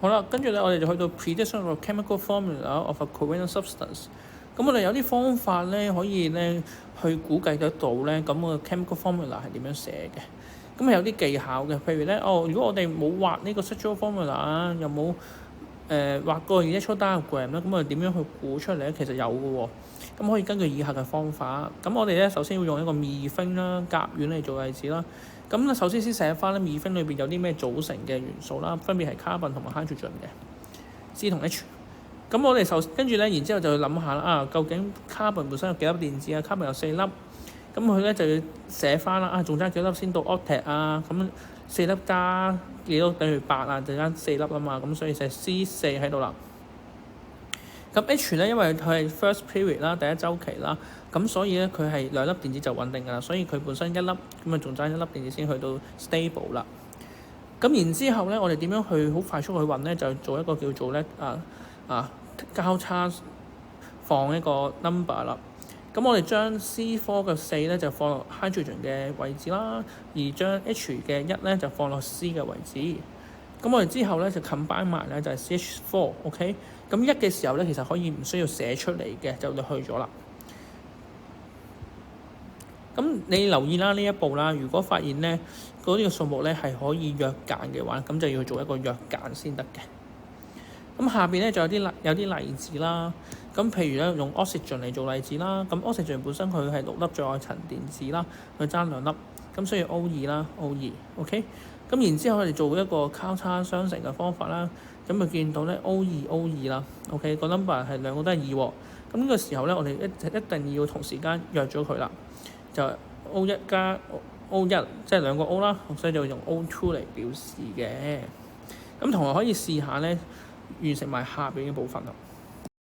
好啦，跟住咧我哋就去到 prediction of chemical formula of a covalent substance。咁我哋有啲方法咧可以咧去估計得到咧咁個 chemical formula 係點樣寫嘅。咁係有啲技巧嘅，譬如咧如果我哋冇畫呢個 structural formula 啊，又冇畫個 electron diagram 咧，咁我哋點樣去估出嚟咧？其實有嘅喎。咁可以根據以下嘅方法。咁我哋咧首先要用一個 methane 啦、甲烷嚟做例子啦。咁咧首先寫翻咧 methane 裏邊有啲咩組成嘅元素啦，分別係 carbon 同埋 hydrogen 嘅 C 同 H。咁我哋跟住咧，然之後就要諗下啦，究竟 carbon 本身有幾粒電子啊 ？carbon 有4粒，咁佢咧就要寫翻啦，仲爭幾粒先到 octet 啊？咁4粒加幾多等於8啊？就爭4粒啊嘛，咁所以寫 C4喺度啦。咁 H 咧，因為佢係 first period 啦，第一週期啦，咁所以咧佢係2粒電子就穩定㗎啦，所以佢本身1粒，咁啊仲爭1粒電子先去到 stable 啦。咁然之後咧，我哋點樣去好快速去揾咧？就做一個叫做咧交叉放一個 number 啦。咁我哋將 C4 嘅4咧就放落 hydrogen 嘅位置啦，而將 H 嘅1咧就放落 C 嘅位置。咁我哋之後咧就 combine 埋咧就係 CH4，OK。咁1嘅時候咧，其實可以唔需要寫出嚟嘅，就去咗啦。咁你留意啦，呢一步啦，如果發現咧嗰啲嘅數目咧係可以約間嘅話，咁就要做一個約間先得嘅。咁下邊咧就有啲例子啦。咁譬如咧用 oxygen 嚟做例子啦。咁 oxygen 本身佢係6粒在層電子啦，佢爭2粒，咁所以 O2 啦 O2，OK。咁然之後我哋做一個交叉相乘嘅方法啦。咁就見到咧 O2 啦 ，OK 個 number 係兩個都係2喎。咁呢個時候咧，我哋一定要同時間約咗佢啦，就 O1 加 O1，即係兩個 O 啦，所以就用 O2 嚟表示嘅。咁同學可以試下咧，完成埋下邊嘅部分啦。